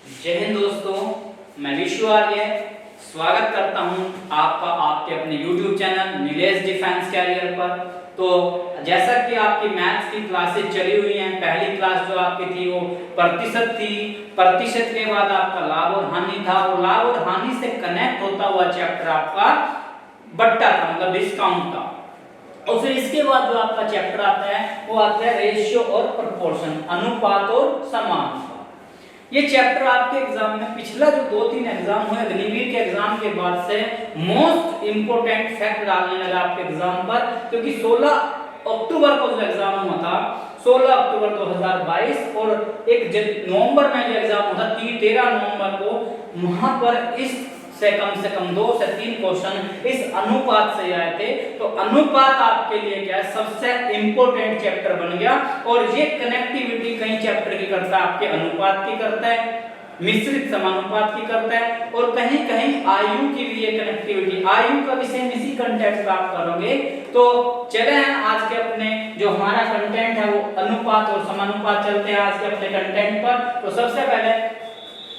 जय हिंद दोस्तों, मैं विशु आर्य स्वागत करता हूं आपका आपके अपने YouTube channel Nilesh defence career पर। तो जैसा कि आपकी मैथ्स की क्लासेस चली हुई हैं, पहली क्लास जो आपकी थी वो प्रतिशत थी, प्रतिशत के बाद आपका लाभ और हानि था, और लाभ और हानि से कनेक्ट होता हुआ चैप्टर आपका बट्टा था, मतलब डिस्काउंट था। और फिर इसके बाद जो आपका चैप्टर आता है वो आता है रेशियो और प्रोपोर्शन, अनुपात और समानुपात। ये चैप्टर आपके एग्जाम में पिछला जो 2-3 एग्जाम हुए अग्निवीर के एग्जाम के बाद से मोस्ट इंपोर्टेंट फैक्ट डालने लगा आपके एग्जाम पर, क्योंकि 16 अक्टूबर को जो एग्जाम हुआ था, 16 अक्टूबर 2022 और 1 नवंबर में जो एग्जाम हुआ था 13 नवंबर को, वहां पर इस से कम 2 से 3 क्वेश्चन इस अनुपात से आए थे। तो अनुपात आपके लिए क्या है, सबसे इंपॉर्टेंट चैप्टर बन गया। और ये कनेक्टिविटी कई चैप्टर की करता है, आपके अनुपात की करता है, मिश्रित समानुपात की करता है, और कहीं कहीं आयु की भी ये कनेक्टिविटी, आयु का विषय इसी कंटेंट में आप करोगे। तो चले हैं आज के अपने जो हमारा कंटेंट है वो अनुपात और समानुपात। चलते हैं आज के अपने कंटेंट पर। तो सबसे पहले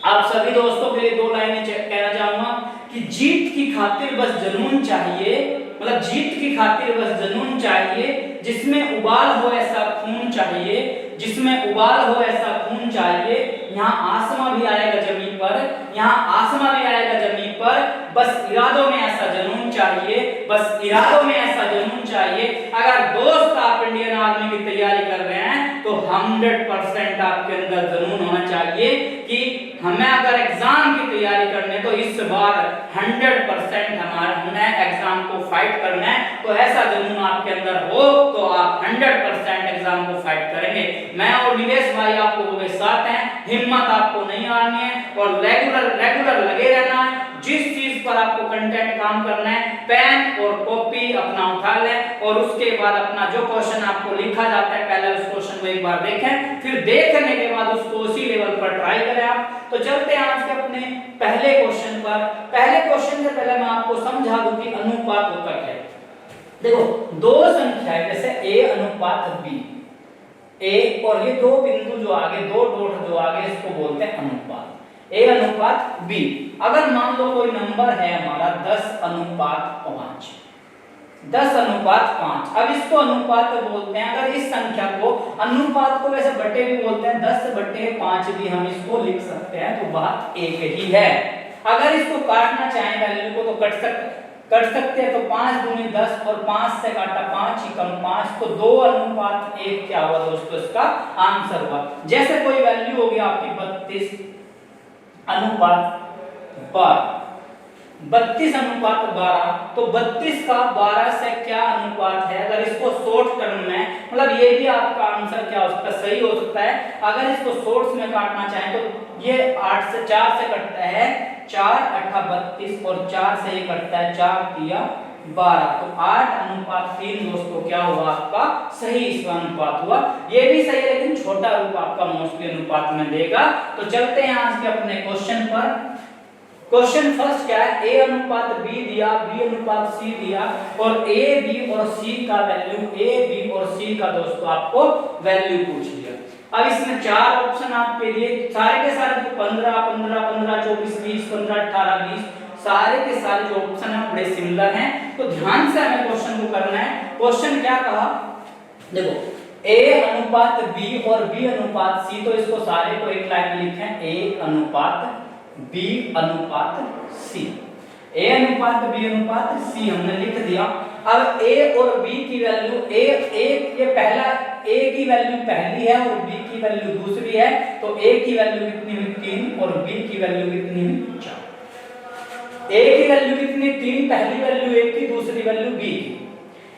आप सभी दोस्तों के लिए 2 लाइनें कहना चाहूंगा कि जीत की खातिर बस जुनून चाहिए, मतलब जीत की खातिर बस जुनून चाहिए, जिसमें उबाल हो ऐसा खून चाहिए, जिसमें उबाल हो ऐसा खून चाहिए। यहाँ आसमां भी आएगा जमीन पर, यहाँ आसमां भी आएगा जमीन पर, बस इरादों में ऐसा जुनून चाहिए, बस इरादों में ऐसा जुनून चाहिए। अगर दोस्त आप इंडियन आर्मी की तैयारी कर रहे हैं तो 100% आपके अंदर जुनून होना चाहिए कि हमें अगर एग्जाम की तैयारी करने तो इस बार 100% हमें एग्जाम को फाइट करना है। तो ऐसा जुनून आपके अंदर हो तो आप 100% एग्जाम को फाइट करेंगे। मैं और नीलेश भाई आप लोगों के साथ हैं, हिम्मत आपको नहीं हारनी है और रेगुलर लगे रहना है। जिस चीज पर आपको कंटेंट काम करना है, पेन और कॉपी अपना उठा लें और उसके बाद अपना जो क्वेश्चन आपको लिखा जाता है पहले उस क्वेश्चन को एक बार देखें, फिर देखने के बाद उसको उसी लेवल पर ट्राई करें आप। तो चलते हैं आज के अपने पहले क्वेश्चन पर। पहले क्वेश्चन से पहले मैं आपको समझा दूं कि अनुपात होता क्या है। देखो, 2 संख्याएं जैसे a अनुपात b, a और ये 2 बिंदु जो आगे, 2 डॉट जो आगे, इसको बोलते हैं अनुपात, a अनुपात b। अगर मान लो कोई नंबर है हमारा 10 अनुपात 5, 10 अनुपात 5, अब इसको अनुपात बोलते हैं। अगर इस संख्या को, अनुपात को वैसे बटे भी बोलते हैं, 10/5 भी हम इसको लिख सकते हैं, तो बात एक ही है। अगर इसको काटना चाहें वैल्यू को तो कट सकते हैं। तो 5 दूनी 10 और 5 से काटा 5 ही कम 5, तो 2 अनुपात 1 क्या हुआ दोस्तों, इसका आंसर हुआ। जैसे कोई वैल्यू होगी आपकी 32 अनुपात 12, 32 अनुपात 12, तो 32 का 12 से क्या अनुपात है। अगर इसको शॉर्ट टर्म में, मतलब ये भी आपका आंसर क्या हो सकता है, सही हो सकता है। अगर इसको शॉर्ट्स में काटना चाहें तो ये 8 से 4 से कटता है, 4 8 32 और 4 से ये कटता है, 4 3 12, तो 8 अनुपात 3 दोस्तों क्या हुआ आपका, सही इसका अनुपात हुआ। ये भी सही है लेकिन छोटा रूप आपका मोस्टली अनुपात में देगा। तो चलते हैं आज के अपने क्वेश्चन पर। क्वेश्चन फर्स्ट क्या है, a अनुपात b दिया, b अनुपात c दिया, और a b और c का वैल्यू, a b और c का दोस्तों आपको वैल्यू पूछ लिया। अब इसमें 4 ऑप्शन आपके लिए, सारे के सारे 15 15 15 24 20 15 18 20, सारे के सारे जो ऑप्शन है बड़े सिमिलर हैं। तो ध्यान से हमें क्वेश्चन को करना है। क्वेश्चन क्या कहा, देखो a अनुपात b और b अनुपात c, तो इसको सारे को एक लाइन में लिखें, a अनुपात b अनुपात c, a अनुपात b अनुपात c हमने लिख दिया। अब a और b की वैल्यू, ये पहला, a की वैल्यू पहली है और b की वैल्यू दूसरी है, तो a की वैल्यू कितनी हुई 3 और b की वैल्यू कितनी हुई 4। a की वैल्यू कितनी, 3, पहली वैल्यू a की, दूसरी वैल्यू b की।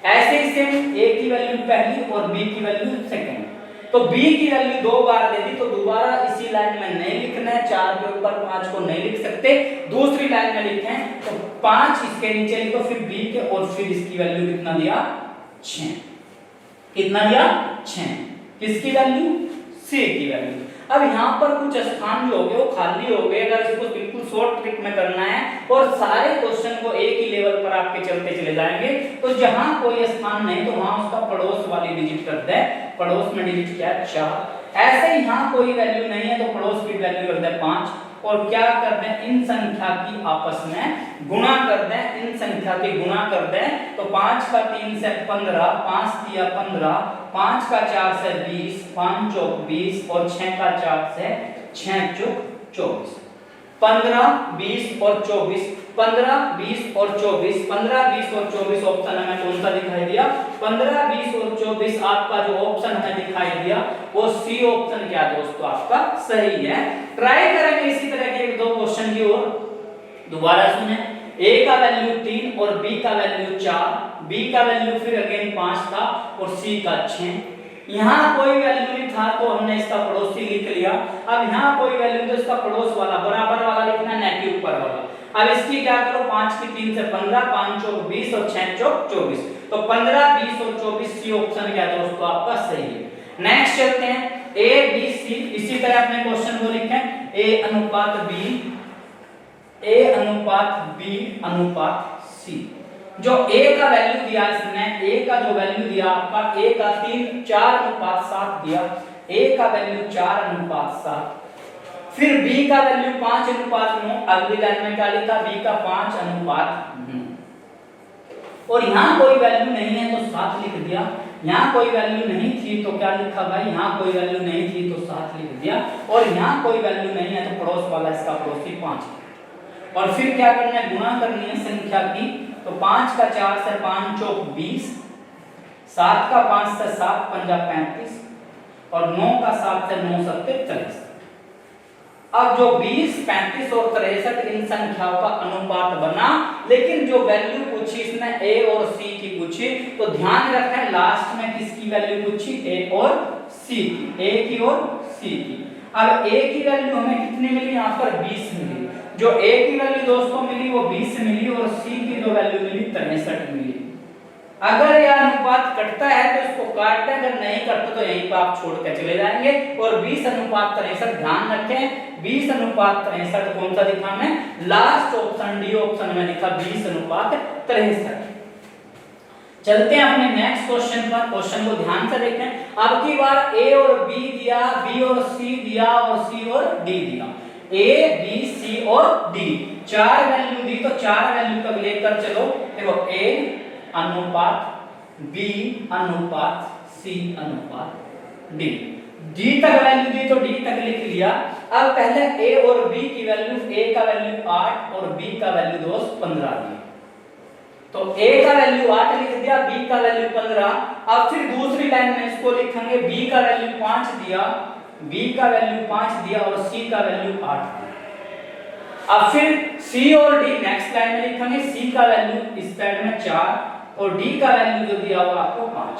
ऐसे ही सेम a की वैल्यू पहली और b की वैल्यू सेकंड। तो b की वैल्यू 2 बार दे दी, तो दोबारा इसी लाइन में नहीं लिखना है, 4 के ऊपर 5 को नहीं लिख सकते, दूसरी लाइन में लिखें। तो 5 इसके नीचे लिखो, फिर b के, और फिर इसकी वैल्यू कितना दिया, 6। कितना दिया, 6। किसकी वैल्यू, c की वैल्यू। अब यहाँ पर कुछ स्थान जो हो गए वो खाली हो गए। अगर इसको बिल्कुल शॉर्ट ट्रिक में करना है और सारे क्वेश्चन को एक ही लेवल पर आपके चलते चले जाएंगे, तो जहां कोई स्थान नहीं तो वहां उसका पड़ोस वाली डिजिट कर दे। पड़ोस में डिजिट क्या है, 4। ऐसे ही यहाँ कोई वैल्यू नहीं है तो पड़ोस की वैल्यू रख दें 5 और क्या कर दें, इन संख्या की आपस में गुणा कर दें, इन संख्या की गुणा कर दें। तो 5 का 3 से 15, 5 दिया 15, 5 का 4 से 20, 5 चौक 20 और 6 का 4 से 6 चौक 24। 15, 20 और 24, 15, 20 और 24, 15, 20 और 24 ऑप्शन हमें कौन सा दिखाई दिया? 15, 20 और 24 आपका जो ऑप्शन हमें दिखाई दिया वो सी ऑप्शन क्या दोस्तों आपका सही है। ट्राई करेंगे इसी तरह के 1-2 क्वेश्चन की ओर। दोबारा सुने, a का वैल्यू 3 और b का वैल्यू 4, b का वैल्यू फिर अगेन 5 था और c का 6। यहाँ कोई वैल्यू नहीं था तो हमने इसका पड़ोसी लिख लिया। अब यहाँ कोई वैल्यू तो इसका पड़ोस वाला बराबर वाला लिखना, न कि ऊपर वाला। अब इसकी क्या करो, 5 की 3 से 15, 5 चौक 20 और 6 चौक 24। तो 15, 20 और 24 सी ऑप्शन क्या दोस्तों आपका सही है। नेक्स्ट चलते हैं a b c। इसी तरह अपने क्वेश्चन को लिखें a अनुपात b, a अनुपात b अनुपात c। जो a का वैल्यू दिया इसने, a का जो वैल्यू दिया आपका a का 4:7 दिया, a का वैल्यू 4:7। फिर b का वैल्यू 5:9। अगली लाइन में क्या लिखा, b का 5:9। और यहाँ कोई वैल्यू नहीं है तो 7 लिख दिया। यहाँ कोई वैल्यू नहीं थी तो क्या लिखा भाई, यहाँ कोई वैल्यू नहीं थी तो 7 लिख दिया। और यहाँ कोई वैल्यू नहीं है तो पड़ोस वाला इसका पड़ोसी 5। और फिर क्या करना है, गुणा करनी है संख्या की। तो 5 का 4 से 5 चौक 20, 7 का 5 से 7 पंजा 35 और 9 का 7 से 9 सत्ते 43। अब जो 20, 35 और 63 इन संख्याओं का अनुपात बना, लेकिन जो वैल्यू पूछी इसने a और c की पूछी, तो ध्यान रखें लास्ट में किसकी वैल्यू पूछी, a और c की, a की और c की। अब a की वैल्यू हमें कितनी मिली, यहाँ पर 20 मिली। जो a की वैल्यू दोस्तों मिली वो 20 मिली और c की जो वैल्यू मिली 63 मिली। अगर यह अनुपात कटता है तो इसको काट दें, अगर नहीं कटता तो यहीं पर आप छोड़ के चले जाएंगे। और 20:63 ध्यान रखें, 20:63 कौन सा दिखा हमें, लास्ट ऑप्शन डी ऑप्शन में दिखा 20:63। चलते हैं अपने नेक्स्ट क्वेश्चन पर। क्वेश्चन को ध्यान से देखें। अब की बार a और b दिया, b और c दिया और c और d दिया। a b c और d 4 वैल्यू दी, तो 4 वैल्यू तक लेकर चलो। देखो a अनुपात b अनुपात c अनुपात d, d तक वैल्यू दी तो d तक लिख लिया। अब पहले a और b की वैल्यू, a का वैल्यू 8 और b का वैल्यू दोस्त 15 दी। तो a का वैल्यू 8 लिख दिया, b का वैल्यू 15। अब फिर दूसरी लाइन में इसको लिखेंगे, b का वैल्यू 5 दिया, b का वैल्यू 5 दिया और c का वैल्यू 8 दिया। अब फिर c और d नेक्स्ट लाइन में लिखेंगे, c का वैल्यू इस साइड में 4 और d का वैल्यू जो दिया हुआ आपको 5।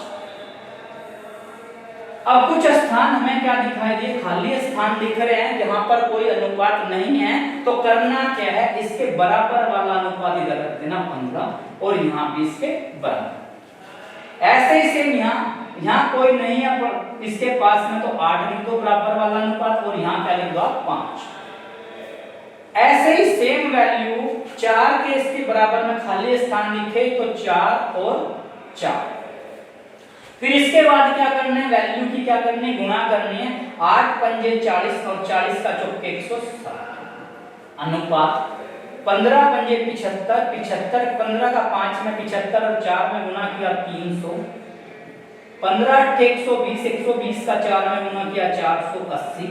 अब कुछ स्थान हमें क्या दिखाई दिए, खाली स्थान दिख रहे हैं जहां पर कोई अनुपात नहीं है। तो करना क्या है, इसके बराबर वाला अनुपात इधर रख देना 15 और यहाँ भी इसके बराबर। ऐसे ही सेम यहाँ कोई नहीं है पर इसके पास में, तो 8 लिख दो बराबर वाला अनुपात और यहाँ क्या लिख दो 5। ऐसे ही सेम वैल्यू 4 के इसके बराबर में खाली स्थान लिखे तो 4 और 4। फिर इसके बाद क्या करना है, वैल्यू की क्या करनी है, गुणा करनी है। 8 पंजे 40 और 40 का चौके 160 अनुपात 15 पंजे 75, 75 15 का 5 में 75 और 4 में गुणा किया 300। 15 120, 120 का 4 में गुणा किया 480।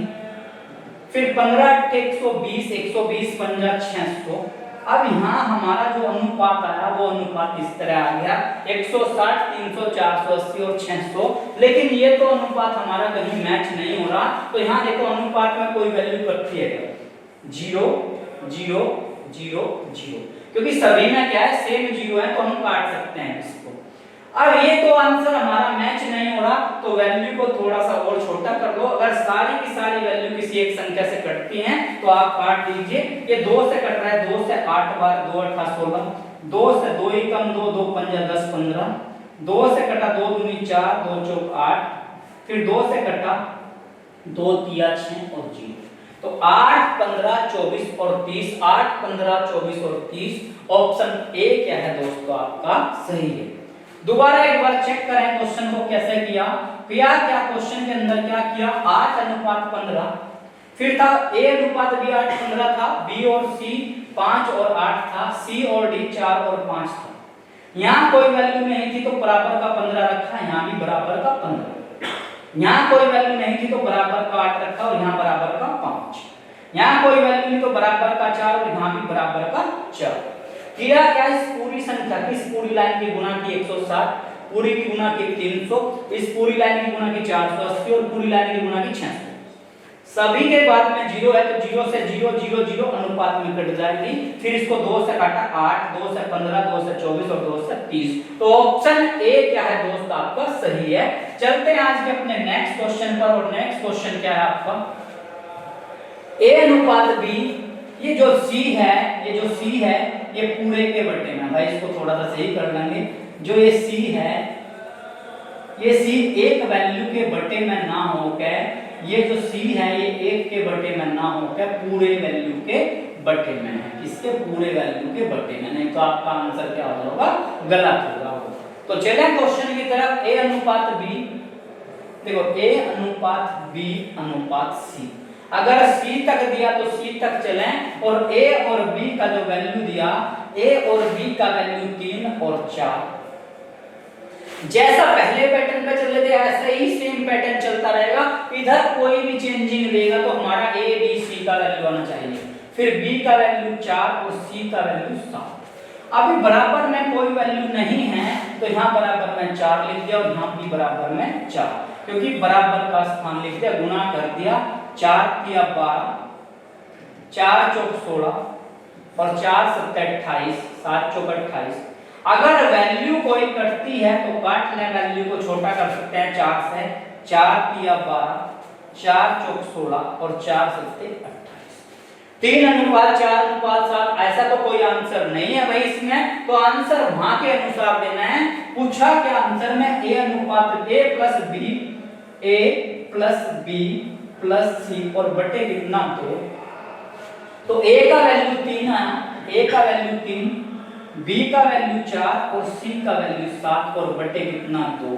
फिर 15 120, 120 पंजा 600। अब यहाँ हमारा जो अनुपात आया वो अनुपात इस तरह आ गया 160, 300, 480 और 600। लेकिन ये तो अनुपात हमारा कहीं मैच नहीं हो रहा। तो यहाँ देखो अनुपात में कोई वैल्यू कटती है 0 0 0 0, क्योंकि सभी में क्या है सेम 0 है तो हम काट सकते हैं इसको। अब ये तो आंसर हमारा मैच नहीं हो रहा तो वैल्यू को थोड़ा सा और छोटा कर लो। अगर सारी की सारी वैल्यू किसी एक संख्या से कटती हैं तो आप काट दीजिए। ये 2 से कट रहा है, 2 से 8 बार, 2 8 16, 2 से 2 ही कम 2, 2 पंजा 10 15, 2 से कटा 2 दूनी 4, 2 चौक 8, फिर 2 से कटा 2 तिया 6 और 0। तो 8 15 24 और 30, 8 15 24 और 30 ऑप्शन ए क्या है दोस्तों आपका सही है। दोबारा एक बार चेक करें क्वेश्चन को कैसे किया। क्या क्वेश्चन के अंदर क्या किया, 8 अनुपात 15, फिर था A अनुपात B 8:15 था, B और C 5 और 8 था, C और D 4 और 5 था। यहाँ कोई वैल्यू नहीं थी तो बराबर का 15 रखा, यहाँ भी बराबर का 15। यहाँ कोई वैल्यू नहीं थी तो बराबर का 8 रखा और यहाँ बराबर का 5। यहाँ कोई वैल्यू नहीं तो बराबर का 4 और यहाँ भी बराबर का 4। किया क्या, इस पूरी संख्या की, इस पूरी लाइन की गुणा की 160, पूरी की गुणा की 300, इस पूरी लाइन की गुणा की 480 और पूरी लाइन की गुणा की 600। सभी के बाद में 0 है तो 0 से 0 0 0 अनुपात में कट जाएगी। फिर इसको 2 से काटा 8, 2 से 15, 2 से 24 और 2 से 30। तो ऑप्शन ए क्या है दोस्त आपका सही है। चलते हैं आज के अपने नेक्स्ट क्वेश्चन पर, और नेक्स्ट क्वेश्चन क्या है आपका, ए अनुपात बी। ये जो सी है, ये जो सी है ये पूरे के बटे में, भाई इसको थोड़ा सा सही कर लेंगे। जो ये सी है, ये सी एक वैल्यू के बटे में ना होकर, ये जो सी है ये एक के बटे में ना होकर पूरे वैल्यू के बटे में है। इसके पूरे वैल्यू के बटे में, नहीं तो आपका आंसर क्या होगा, गलत होगा। तो चले क्वेश्चन की तरफ। ए अनुपात बी, देखो ए अनुपात बी अनुपात सी। अगर C तक दिया तो C तक चलें, और A और B का जो वैल्यू दिया, A और B का वैल्यू 3 और 4। जैसा पहले पैटर्न पे चल रहे थे ऐसा ही सेम पैटर्न चलता रहेगा। इधर कोई भी चेंजिंग लेगा तो हमारा A B C का वैल्यू आना चाहिए, फिर B का वैल्यू 4 और C का वैल्यू 7। अभी बराबर में कोई वैल्यू नहीं है तो यहाँ बराबर में 4 लिख दिया और यहाँ भी बराबर में 4, क्योंकि बराबर का स्थान लिख दिया, गुणा कर दिया। 4 किया 12, 4 चौक 16 और 4 सत्ते 28, 7 चौक 28। अगर वैल्यू कोई कटती है तो काट लें, वैल्यू को छोटा कर सकते हैं 4 से। 4 किया 12, 4 चौक 16 और 4 सत्ते 28। 3 अनुपात 4 अनुपात 7। ऐसा तो कोई आंसर नहीं है भाई इसमें, तो आंसर वहां के अनुसार देना है। पूछा क्या आंसर में, A अनुपात A plus B, A plus B plus C और बटे कितना 2। तो A का वैल्यू 3 आया, A का वैल्यू 3, B का वैल्यू 4 और C का वैल्यू 7 और बटे कितना 2।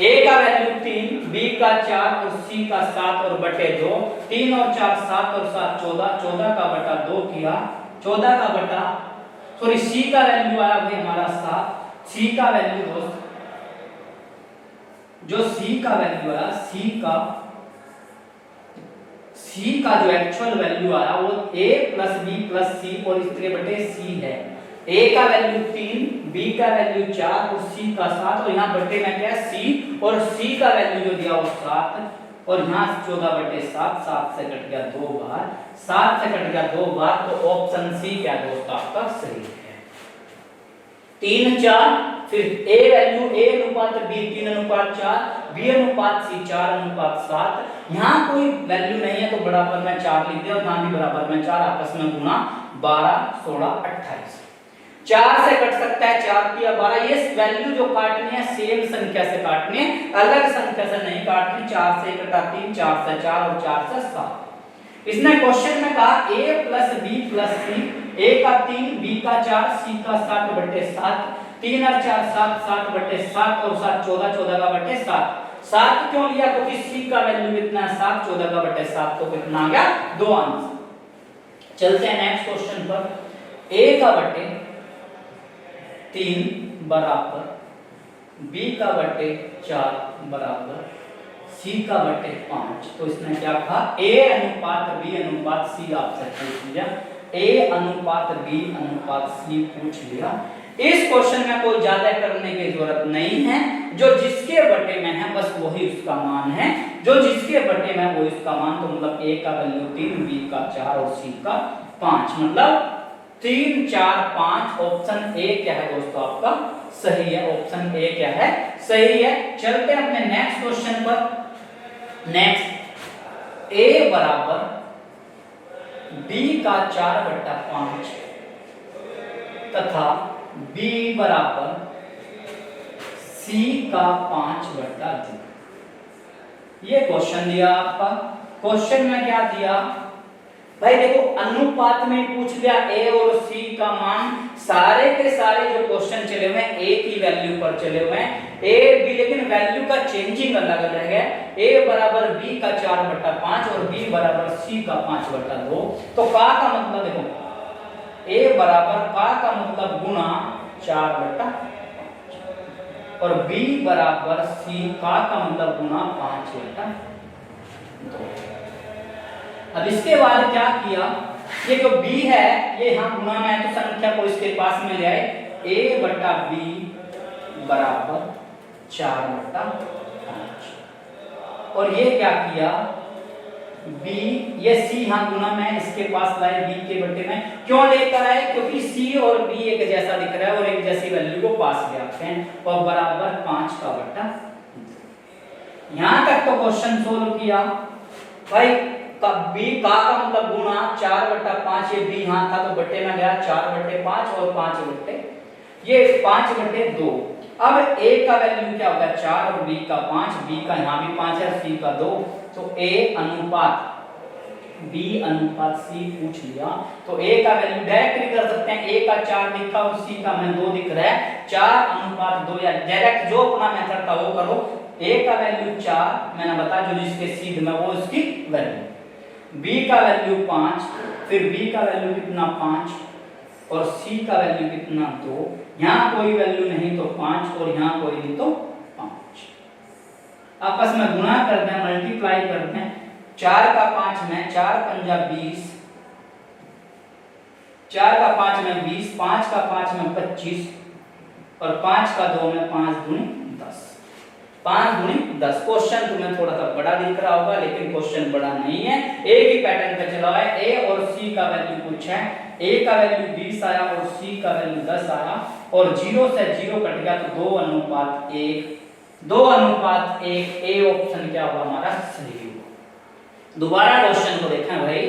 A का वैल्यू 3, B का 4 और C का 7 और बटे 2। 3 और 4 7 और 7 14, 14 का बटा 2 किया, 14 का बटा, सॉरी C का वैल्यू आया भाई हमारा 7। C का वैल्यू दोस्त, जो C का वैल्यू आया, C का जो एक्चुअल वैल्यू आया वो A plus B plus C और इसके बटे C है। A का वैल्यू 3, B का वैल्यू 4 और C का 7 और यहाँ बटे में क्या है C, और C का वैल्यू जो दिया वो 7 और यहाँ 14 बटे 7, 7 से कट गया 2 बार, 7 से कट गया 2 बार। तो ऑप्शन C क्या दोस्त आपका सही है। 3 4, फिर A वैल्यू A अनुपात B 3 अनुपात 4, B अनुपात C 4 अनुपात 7। यहाँ कोई वैल्यू नहीं है तो बराबर में 4 लिख दिया और यहाँ भी बराबर में 4, आपस में गुणा 12 16 28। 4 से कट सकता है, 4 किया 12। ये वैल्यू जो काटनी है सेम संख्या से काटनी है, अलग संख्या से नहीं काटनी। 4 से कटा 3, 4 से 4 और 4 से 7। इसने क्वेश्चन में कहा A plus B plus C, A का 3, B का 4, C का 7 बटे 7। 3 और 4 7, 7 बटे 7 और 7 14, 14 का बटे 7। 7 क्यों लिया, क्योंकि C का वैल्यू कितना है 7, 14 का बटे 7 तो कितना आ गया 2 आंसर। चलते हैं नेक्स्ट क्वेश्चन पर। A का बटे 3 बराबर, B का बटे 4 बराबर, C का बटे 5। तो इसने क्या कहा, A अनुपात B अनुपात C आपसे पूछ लिया, A अनुपात B अनुपात C पूछ लिया। इस क्वेश्चन में कोई ज्यादा करने की जरूरत नहीं है, जो जिसके बटे में है बस वही उसका मान है, जो जिसके बटे में वो इसका मान। तो मतलब A का वैल्यू 3, B का 4 और C का 5, मतलब 3 4 5। ऑप्शन ए क्या है दोस्तों आपका सही है, ऑप्शन ए क्या है सही है। चलते हैं अपने नेक्स्ट क्वेश्चन पर। नेक्स्ट A बराबर B का 4 बटा 5 तथा B बराबर C का 5 बटा 2। ये क्वेश्चन दिया आपका। क्वेश्चन में क्या दिया, भाई देखो अनुपात में पूछ लिया ए और सी का मान, सारे के सारे जो क्वेश्चन चले हुए हैं ए की वैल्यू पर चले हुए हैं, ए बी, लेकिन वैल्यू का चेंजिंग अलग अलग है। ए बराबर बी का 4/5 और बी बराबर सी का 5/2। तो का मतलब देखो ए बराबर का मतलब गुना 4/5 और बी बराबर सी का मतलब गुना 5/2। अब इसके बाद क्या किया, ये जो b है ये यहां गुना में है तो संख्या को इसके पास में ले आए, a बटा b बराबर 4/5 और ये क्या किया b, ये c यहां गुना में है इसके पास लाए b के बट्टे में। क्यों लेकर आए, क्योंकि c और b एक जैसा दिख रहा है और एक जैसी वैल्यू को पास ले आते हैं और बराबर 5/2। यहां तक तो क्वेश्चन सोल्व किया भाई। बी का मतलब गुना 4/5, ये बी यहां था तो बट्टे में गया 4/5 और 5 ये 5/2। अब a का वैल्यू क्या होगा 4 और b का 5, b का यहां भी 5 है, c का 2, तो a अनुपात b अनुपात c पूछ लिया तो a का वैल्यू डायरेक्ट भी कर सकते हैं, a का 4 दिखा और c का मैं 2 दिख रहा है, 4/2 या डायरेक्ट जो अपना मेथड था वो करो। a का वैल्यू 4 मैंने बताया जो जिसके सीध में वो इसकी वैल्यू, b का वैल्यू 5, फिर b का वैल्यू कितना 5 और c का वैल्यू कितना 2, यहां कोई वैल्यू नहीं तो 5 और यहां कोई नहीं तो 5। आपस में गुणा करते हैं, मल्टीप्लाई करते हैं, 4 का 5 में 4 पंजा 20, 4 का 5 में 20, 5 का 5 में 25 और 5 का 2 में 5 दूनी 10, 5 दूनी 10। क्वेश्चन तुम्हें थोड़ा सा बड़ा दिख रहा होगा लेकिन क्वेश्चन बड़ा नहीं है, एक ही पैटर्न पे चला है। ए और सी का वैल्यू पूछा है, ए का वैल्यू 20 आया और सी का वैल्यू 10 आया और 0 से 0 कट गया तो 2:1, 2:1, ए ऑप्शन क्या हुआ हमारा सही हुआ। दोबारा क्वेश्चन को देखें भाई,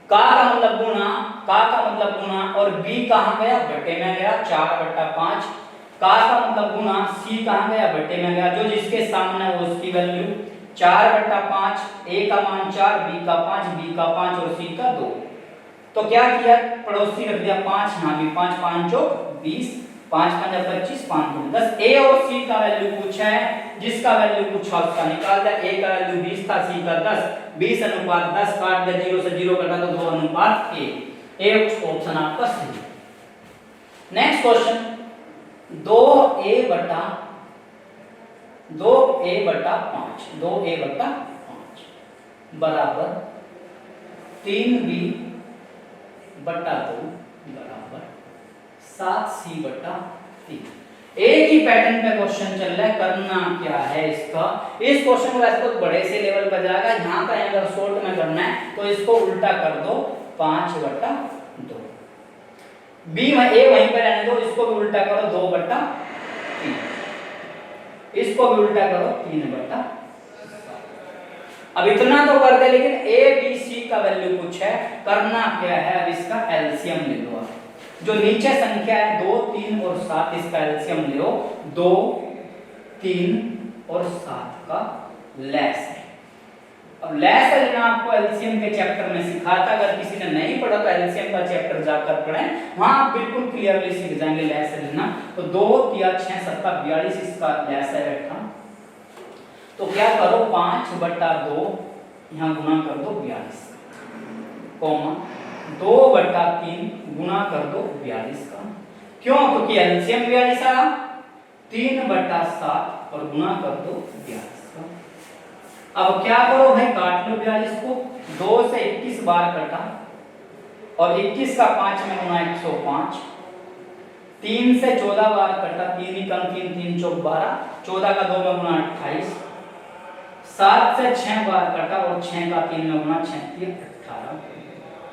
का मतलब गुना, का मतलब गुना और बी कहां गया बट्टे में गया 4/5, का मतलब गुना, सी कहां गया बट्टे में गया, जो जिसके सामने वो उसकी वैल्यू 4/5, a का मान 4, b का 5, b का 5 और c का 2। तो क्या किया पड़ोसी रख दिया 5, यहां भी 5, 5 चौक 20, 5 पंजा 25, 5 दूनी 10। a और c का वैल्यू पूछा है, जिसका वैल्यू पूछा उसका निकाल दिया। a का वैल्यू 20 था, c का 10, 20:10 काट दिया, 0 से 0 कटा तो 2:1, ए ऑप्शन आपका सही। नेक्स्ट क्वेश्चन 2a बटा 5 बराबर 3b बटा 2 बराबर 7c/3। एक ही पैटर्न पे क्वेश्चन चल रहा है, करना क्या है इसका। इस क्वेश्चन को वैसे तो बड़े से लेवल पर जाएगा, यहां का अगर शॉर्ट में करना है तो इसको उल्टा कर दो 5/2, बी में ए वहीं पे रहने दो, इसको भी उल्टा करो 2/3, इसको भी उल्टा करो 3/7। अब इतना तो कर दे, लेकिन ए बी सी का वैल्यू कुछ है, करना क्या है अब इसका एलसीएम ले लो। जो नीचे संख्या है 2, 3 और 7, इसका एलसीएम ले लो। 2, 3 और 7 का लेस है। अब लेस है लेना आपको एलसीएम के चैप्टर में सिखाता, अगर किसी ने नहीं पढ़ा तो एलसीएम का चैप्टर जाकर पढ़ें, वहां आप बिल्कुल क्लियरली सीख जाएंगे लेस है लेना। तो 2, 3, 6, 7, 42 इसका लेस है बैठा। तो क्या करो 5/2 यहां गुना कर दो 42 कॉमा 2/3 गुना कर दो 42 का। क्यों? क्योंकि एलसीएम 42 आया, 3/7 और गुना कर दो 42 का। अब क्या करो भाई, काट लो 42 को, 2 से 21 बार कटा और 21 का 5 में गुना 105, 3 से 14 बार कटा, 3 ही कम 3, 3 चौक 12, 14 का 2 में गुना 28, 7 से 6 बार कटा और 6 का 3 में गुना 6, 18।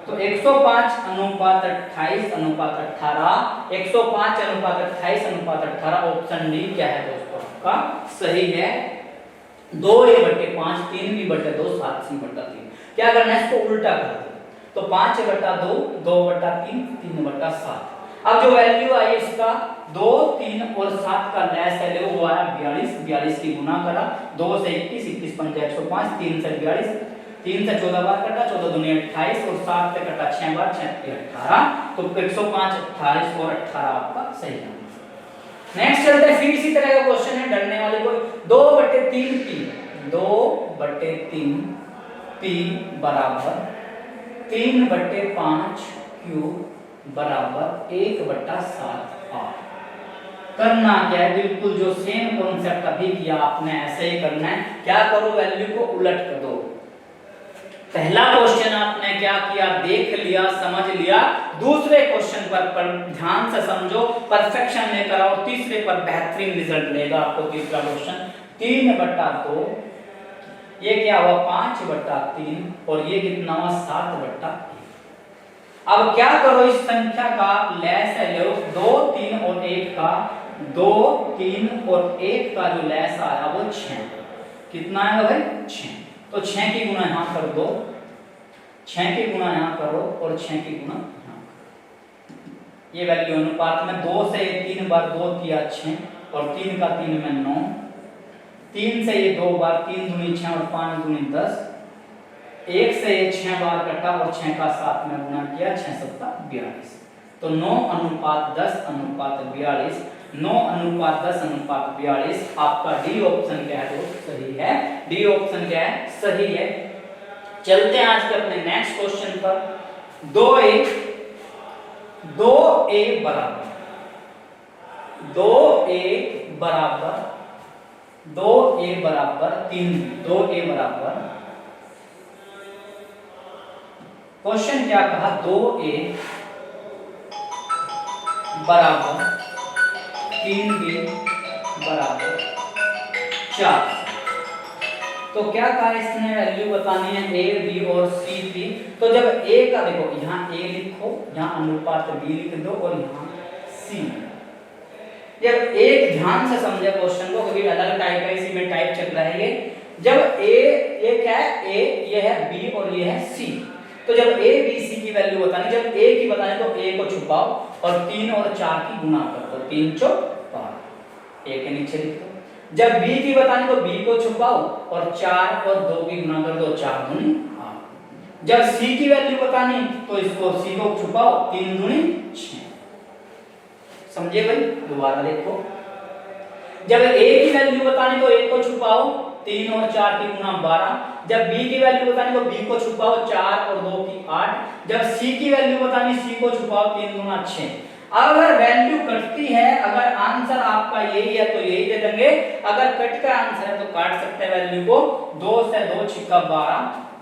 तो 105:28:18, 105:28:18 ऑप्शन डी क्या है दोस्तों आपका सही है। 2a/5, 3b/2, 7c/3। क्या करना है, इसको उल्टा कर दो तो 5/2, 2/3, 3/7। अब जो वैल्यू आई इसका 2, 3 और 7 का लेस है वो आया 42, 42 की गुना करा, 2 से 21, 21 पंजा 105, 3 से 42, 3 से 14 बार कटा, 14 दूनी 28 और 7 से कटा 6 बार, 6 3 18, तो 105 28 और 18 आपका सही है। नेक्स्ट चलते हैं, फिर इसी तरह का क्वेश्चन है, डरने वाले को 2/3 पी, 2/3 पी बराबर 3/5 क्यू बराबर 1/7 आर। करना क्या है, बिल्कुल जो सेम कॉन्सेप्ट अभी किया आपने ऐसे ही करना है। क्या करो, वैल्यू को उलट कर दो। पहला क्वेश्चन आपने क्या किया, देख लिया, समझ लिया। दूसरे क्वेश्चन पर ध्यान से समझो, परफेक्शन लेकर आओ, तीसरे पर बेहतरीन रिजल्ट लेगा आपको। तीसरा क्वेश्चन 3/2, ये क्या हुआ 5/3 और ये कितना हुआ 7/1। अब क्या करो, इस संख्या का लैस लो, 2 3 और 1 का, 2 3 और 1 का जो लैस आया वो 6। कितना आया भाई 6। तो 6 की गुणा यहां कर दो, 6 की गुणा यहां करो और 6 की गुणा यहां करो। ये वैल्यू अनुपात में 2 से 3 बार 2 किया 6 और 3 का 3 में 9, 3 से ये 2 बार, 3 दूनी 6 और 5 दूनी 10, 1 से ये 6 बार कटा और 6 का 7 में गुणा किया, 6 7 42। तो 9:10:42, 9:10:42 आपका डी ऑप्शन क्या है, तो सही है। डी ऑप्शन क्या है, सही है। चलते हैं आज के अपने नेक्स्ट क्वेश्चन पर। 2a बराबर 3, 2a बराबर, क्वेश्चन क्या कहा, 2a बराबर 3b बराबर 4। तो क्या कहा इसने, वैल्यू बतानी है a b और c की। तो जब a का देखो, यहाँ a लिखो, यहाँ अनुपात b लिख दो और यहाँ c। जब एक ध्यान से समझे क्वेश्चन को, कभी अलग टाइप है, इसी में टाइप चल रहा है ये। जब a क्या है, a ये है b और ये है c। तो जब a b c की वैल्यू बतानी, जब a की बतानी तो a को छुपाओ और 3 और 4 की गुणा कर दो, 3 4 12, a के नीचे लिख दो। जब b की बतानी तो b को छुपाओ और 4 और 2 की गुणा कर दो, 4 दूनी 8। जब c की वैल्यू बतानी तो इसको c को छुपाओ, 3 दूनी 6। समझे भाई, दोबारा देखो। जब a की वैल्यू बतानी तो a को छुपाओ, 3 और 4 की गुणा 12। जब b की वैल्यू बतानी तो b को छुपाओ, 4 और 2 की 8। जब c की वैल्यू बतानी, c को छुपाओ, 3 दूना 6। अगर वैल्यू कटती है, अगर आंसर आपका यही है तो यही दे देंगे, अगर कट का आंसर है तो काट सकते हैं वैल्यू को। 2 से 2 छिक्का 12,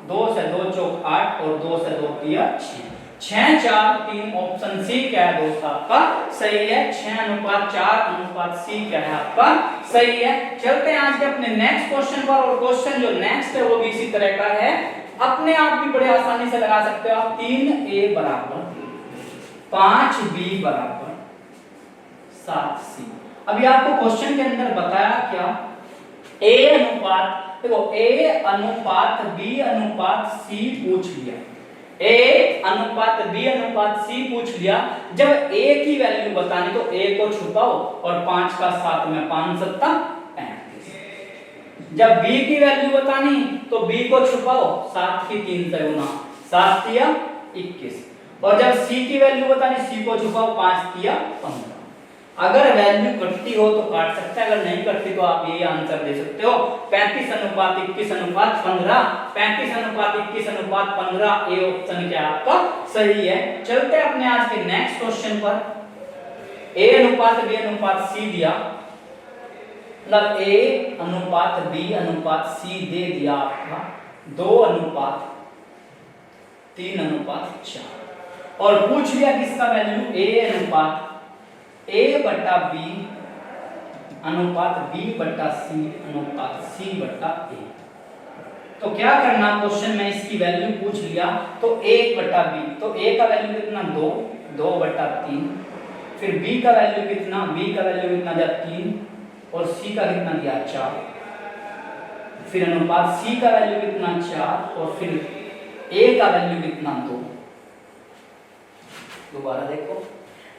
2 से 2 चौक 8 और 2 से 2 तिया 6, 6 4 3। ऑप्शन सी क्या है दोस्त आपका, सही है। 6:4 सी क्या है आपका, सही है। चलते हैं आज के अपने नेक्स्ट क्वेश्चन पर। और क्वेश्चन जो नेक्स्ट है वो भी इसी तरह का है, अपने आप भी बड़े आसानी से लगा सकते हो आप। 3a बराबर 5b बराबर 7c। अभी आपको क्वेश्चन के अंदर बताया क्या, a अनुपात, देखो a अनुपात b अनुपात c पूछ लिया, a अनुपात b अनुपात c पूछ लिया। जब a की वैल्यू बतानी तो a को छुपाओ और 5 का 7 में 5 7 35। जब b की वैल्यू बतानी तो b को छुपाओ, 7 की 3 से गुना, 7 तिया 21। और जब c की वैल्यू बतानी, c को छुपाओ, 5 तिया 15। अगर वैल्यू कटती हो तो काट सकते हैं, अगर नहीं कटती तो आप ये आंसर दे सकते हो 35:21:15, 35:21:15। ए ऑप्शन क्या आपका सही है। चलते हैं अपने आज के नेक्स्ट क्वेश्चन पर। a अनुपात b अनुपात c दिया, मतलब a अनुपात b अनुपात c दे दिया आपका 2:3:4 और पूछ लिया किसका वैल्यू, a अनुपात a बटा b अनुपात b बटा c अनुपात c बटा a। तो क्या करना, क्वेश्चन में इसकी वैल्यू पूछ लिया तो 1 बटा b, तो a का वैल्यू कितना 2, 2/3। फिर b का वैल्यू कितना, b का वैल्यू कितना दिया 3 और c का कितना दिया 4। फिर अनुपात c का वैल्यू कितना 4 और फिर a का वैल्यू कितना 2। दोबारा देखो,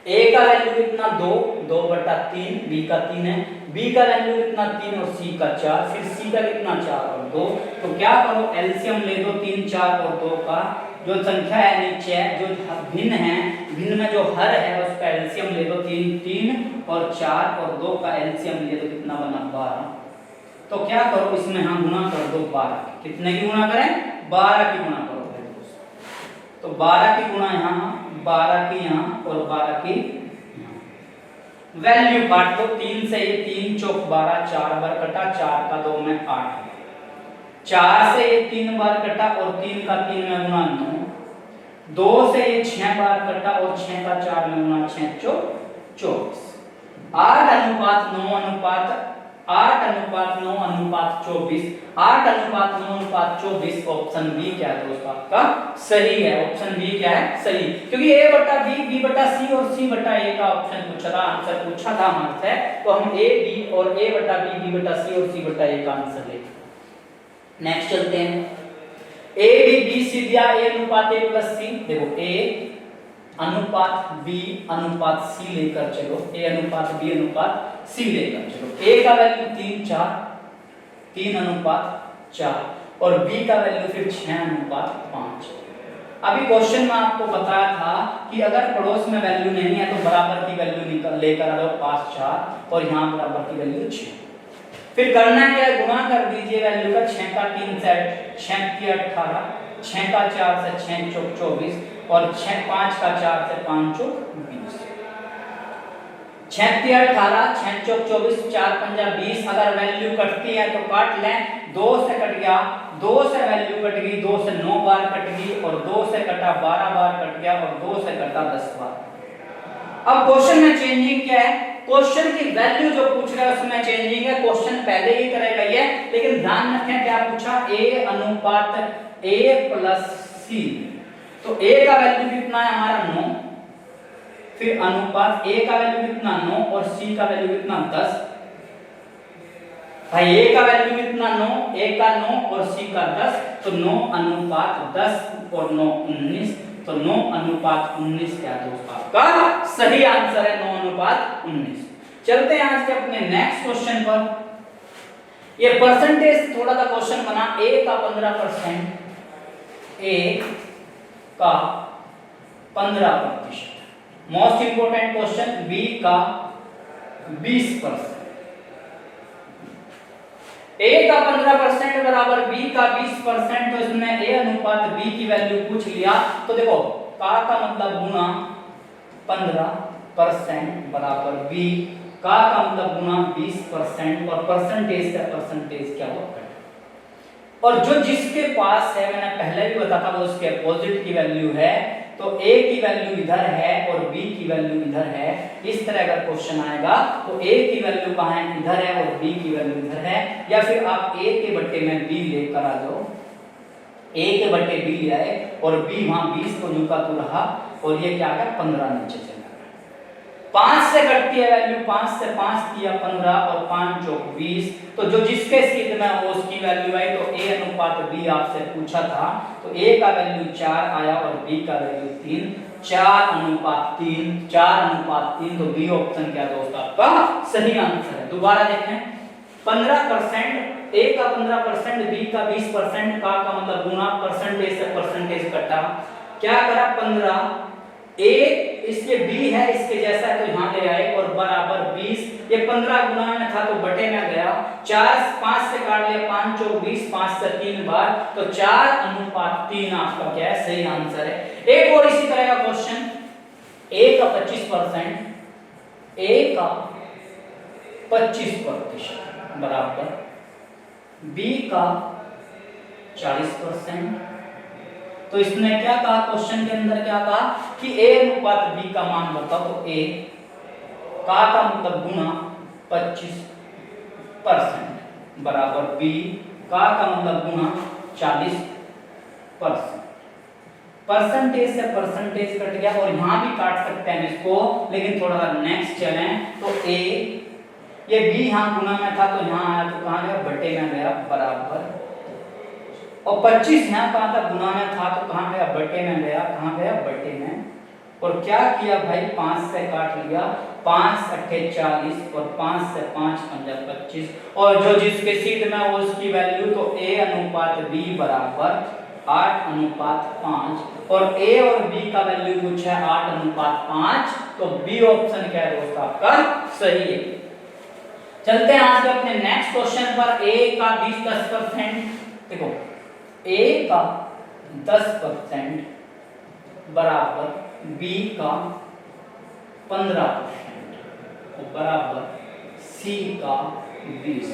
a का वैल्यू कितना 2, 2/3, b का 3 है, बी का वैल्यू कितना 3 और सी का 4, फिर सी का कितना 4 और 2। तो क्या करो एलसीएम ले दो 3 4 और 2 का, जो संख्या है नीचे है जो भिन्न है, भिन्न में जो हर है उसका एलसीएम ले दो 3 3 और 4 और 2 का एलसीएम ले दो कितना बना 12। तो क्या करो इसमें हम गुणा कर दो 12, कितने की गुणा करें 12 की गुणा करो। तो 12 की गुणा यहाँ 12 की यहाँ और 12 की वैल्यू काट दो 3 से, ये 3 चौक 12, 4 बार कटा, 4 का 2 में 8, 4 से ये 3 बार कटा और 3 का 3 में गुणा 9, 2 से ये 6 बार कटा और 6 का 4 में गुणा 6 चौक 24, 8 अनुपात 9 अनुपात 8 अनुपात 9 अनुपात 24, 8 अनुपात 9 अनुपात 24। ऑप्शन बी क्या है दोस्तों आपका सही है। ऑप्शन बी क्या है सही, क्योंकि a बटा b, b बटा c और c बटा a का ऑप्शन पूछा था, आंसर पूछा था हमसे, तो हम a b और a बटा b, b बटा c और c बटा a का आंसर ले। नेक्स्ट चलते हैं, a b b c दिया a अनुपात a प्लस c, देखो a अनुपात b अनुपात c लेकर चलो, a अनुपात b अनुपात c लेकर चलो। a का वैल्यू 3 4, 3 अनुपात 4 और b का वैल्यू फिर 6 अनुपात 5। अभी क्वेश्चन में आपको बताया था कि अगर पड़ोस में वैल्यू नहीं है तो बराबर की वैल्यू लेकर आ जाओ 5 4 और यहाँ बराबर की वैल्यू 6। फिर करना क्या है, गुणा कर दीजिए वैल्यू का, 6 का 3 से 6 की 18, 6 का 4 से 6 चौक 24 और 6 5 का 4 से 5 चौक 20, 6 की 18, 6 चौक 24, 4 पंजा 20। अगर वैल्यू कटती है तो काट लें, 2 से कट गया, 2 से वैल्यू कट गई, 2 से 9 बार कट गई और 2 से कटा 12 बार कट गया और 2 से कटा 10 बार। अब क्वेश्चन में चेंजिंग क्या है, क्वेश्चन की वैल्यू जो पूछ रहा है उसमें चेंजिंग है, क्वेश्चन पहले ही करेगा ये, लेकिन ध्यान रखें क्या पूछा, a अनुपात a प्लस c। तो a का वैल्यू कितना है हमारा 9, फिर अनुपात a का वैल्यू कितना 9 और c का वैल्यू कितना 10। भाई a का वैल्यू कितना 9, a का 9 और c का 10, तो 9 अनुपात 10 और 9 19, तो 9 अनुपात 19 क्या दोस्तों आपका सही आंसर है, 9 अनुपात 19। चलते हैं आज के अपने नेक्स्ट क्वेश्चन पर। ये परसेंटेज थोड़ा सा क्वेश्चन बना, a का 15%, a का 15%। मोस्ट इंपोर्टेंट क्वेश्चन, b का 20%। a का 15% बराबर b का 20%, तो इसमें a अनुपात b की वैल्यू पूछ लिया। तो देखो का मतलब गुना 15% बराबर b, का मतलब गुना 20% और परसेंटेज का परसेंटेज क्या होगा, और जो जिसके पास है मैंने पहले भी बताया था वो उसके अपोजिट की वैल्यू है, तो a की वैल्यू इधर है और b की वैल्यू इधर है। इस तरह अगर क्वेश्चन आएगा तो a की वैल्यू कहाँ है, इधर है, और b की वैल्यू इधर है, या फिर आप a के बट्टे में b लेकर आ जाओ, a के बट्टे b ले आए और b वहां 20 तो यूं का तो रहा और ये क्या आ गया 15 नीचे चला गया। 5 से कटती है वैल्यू, 5 से 5 किया 15 और 5 चौक 20, तो जो जिसके स्थिति में वो उसकी वैल्यू आई, तो a अनुपात b आपसे पूछा था, तो a का वैल्यू 4 आया और b का वैल्यू 3, 4 अनुपात 3, 4 अनुपात 3, तो b ऑप्शन क्या दोस्तों आपका सही आंसर है। दोबारा देखें, 15%, a का 15%, b का 20%, का मतलब गुना, परसेंटेज से परसेंटेज कटा, क्या करा 15, a इसके b है इसके जैसा है तो यहां ले आए और बराबर 20, ये 15 गुना में था तो बटे में गया, 4 5 से काट लिया, 5 चौक 20, 5 से 3 बार, तो 4 अनुपात 3 आपका क्या है सही आंसर है। एक और इसी तरह का क्वेश्चन, a का 25%, a का 25% बराबर b का 40%। तो इसने क्या कहा, क्वेश्चन के अंदर क्या कहा कि a अनुपात b का मान बताओ, तो a का मतलब गुना 25% बराबर b का मतलब गुना 40%। परसेंटेज से परसेंटेज कट गया और यहां भी काट सकते हैं इसको, लेकिन थोड़ा सा नेक्स्ट चलें, तो a ये b यहां गुना में था तो यहां आया तो कहां गया बटे में गया बराबर, और 25 यहाँ कहा था गुना में था तो कहाँ गया बटे में गया, कहाँ गया बटे में और क्या किया भाई, 5 से काट लिया, 5 अट्ठे 40 और 5 से 5 पंजा 25, और जो जिसके सीट में हो उसकी वैल्यू, तो A अनुपात B बराबर 8:5, और A और B का वैल्यू पूछा है 8:5, तो B ऑप्शन क्या है दोस्त आपका सही है। चलते हैं आज अपने नेक्स्ट क्वेश्चन पर। A का 20-10%, देखो A का 10% बराबर B का 15% बराबर C का 20।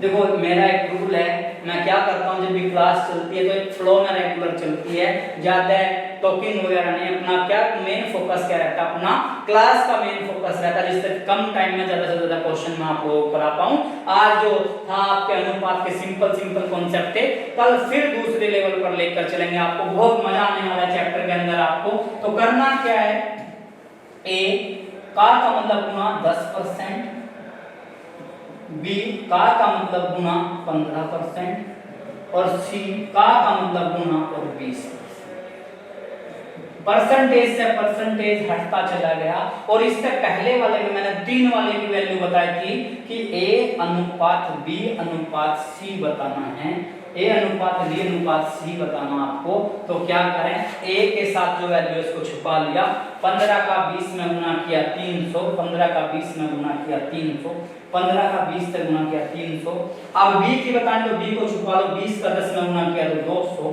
देखो मेरा एक रूल है, मैं क्या करता हूँ, जब भी क्लास चलती है तो एक फ्लो में रेगुलर चलती है, ज्यादा टॉकिंग वगैरह नहीं। अपना क्या मेन फोकस क्या रहता है, अपना क्लास का मेन फोकस रहता है, जिससे कम टाइम में ज्यादा से ज्यादा क्वेश्चन मैं आपको करा पाऊँ। आज जो था आपके अनुपात के सिंपल कॉन्सेप्ट थे, कल फिर दूसरे लेवल पर लेकर चलेंगे, आपको बहुत मजा आने वाला है चैप्टर के अंदर। आपको तो करना क्या है, A का मतलब गुना 10%, B का मतलब गुना 15%, और C का मतलब गुना और 20%। परसेंटेज से परसेंटेज हटता चला गया, और इससे पहले वाले में मैंने 3 वाले की वैल्यू बताई थी कि A अनुपात B अनुपात C बताना है, A अनुपात B अनुपात C बताना आपको। तो क्या करें, A के साथ जो वैल्यू इसको छुपा लिया, 15 का 20 में गुना किया 300, 15 का 20 में गुना किया 300, 15 का 20 से गुना किया 300। अब B की बतानी तो B को छुपा लो, 20 का 10 में गुना किया तो 200।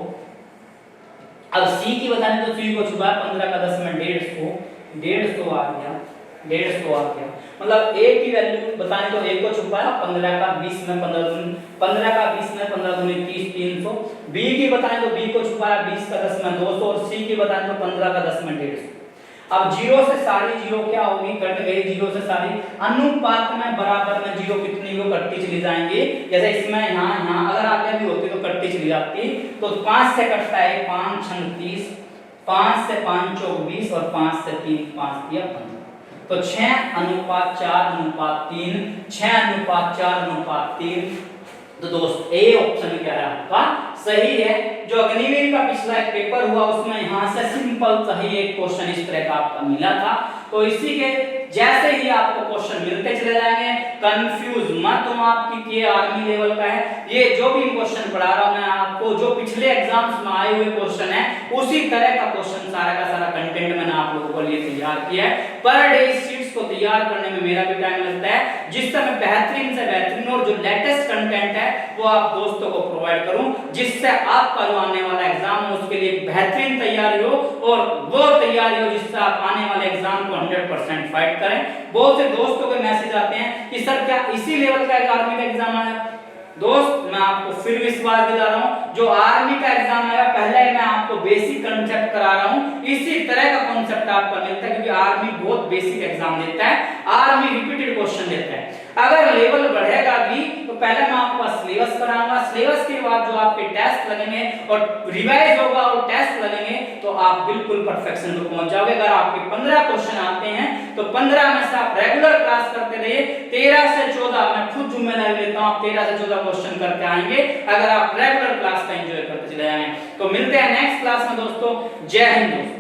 अब C की बतानी तो C को छुपा, 15 का 10 में 150 आ गया, 150 आ गया। मतलब A की वैल्यू बतानी तो A को छुपाया, 15 का 20 में 15 का 20 में 15 दूनी 30, 300। B की बतानी तो B को छुपाया, 20 का 10 में 200, और C की बतानी तो 15 का 10 में 150। अब जीरो से सारी जीरो क्या होगी, कट गई जीरो से सारी। अनुपात में बराबर में जीरो कितनी को कटती चली जाएंगी, जैसे इसमें यहाँ अगर आगे भी होती तो कटती चली जाती। तो 5 से कटता है 5 6 30, 5 से 5 चौक 20, और 5 से 3 5 दिया 15। तो 6:4:3, 6:4:3। तो दोस्त A ऑप्शन क्या है आपका सही है। जो अग्निवीर का पिछला एक पेपर हुआ उसमें यहां से सिंपल सही एक क्वेश्चन इस तरह का आपका मिला था। तो इसी के जैसे ही आपको क्वेश्चन मिलते चले जाएंगे, कंफ्यूज मत हो आपकी ये आर्मी लेवल का है। ये जो भी क्वेश्चन पढ़ा रहा हूं मैं आपको, जो पिछले एग्जाम्स में आए हुए क्वेश्चन है उसी तरह का क्वेश्चन सारा का सारा कंटेंट मैंने आप लोगों को लिए तैयार किया है। पर डे शीट्स को तैयार करने में मेरा भी टाइम लगता है, जिससे मैं बेहतरीन से बेहतरीन और जो लेटेस्ट कंटेंट है वो आप दोस्तों को प्रोवाइड करूं, जिससे आपका जो आने वाला एग्जाम हो उसके लिए बेहतरीन तैयारी हो, और वो तैयारी हो जिससे आप आने वाले एग्जाम को 100% फाइट करें। बहुत से दोस्तों के मैसेज आते हैं कि सर क्या इसी लेवल का आर्मी का एग्जाम आया। दोस्त मैं आपको फिर विश्वास दिला रहा हूं, जो आर्मी का एग्जाम आएगा पहले मैं आपको बेसिक कंसेप्ट करा रहा हूं, इसी तरह का कंसेप्ट आपको मिलता है, क्योंकि आर्मी बहुत बेसिक एग्जाम देता है, आर्मी रिपीटेड क्वेश्चन देता है। अगर लेवल बढ़ेगा भी तो पहले मैं आपको सिलेबस कराऊंगा, सिलेबस के बाद जो आपके टेस्ट लगेंगे और रिवाइज होगा और टेस्ट लगेंगे तो आप बिल्कुल परफेक्शन पर पहुंच जाओगे। अगर आपके 15 क्वेश्चन आते हैं तो 15 में से आप रेगुलर क्लास करते रहिए, 13 से 14 मैं खुद जिम्मेदारी लेता हूं, आप 13 से 14 क्वेश्चन करके आएंगे अगर आप रेगुलर क्लास का एंजॉय करते चले जाएंगे। तो मिलते हैं नेक्स्ट क्लास में दोस्तों। जय हिंद दोस्तों।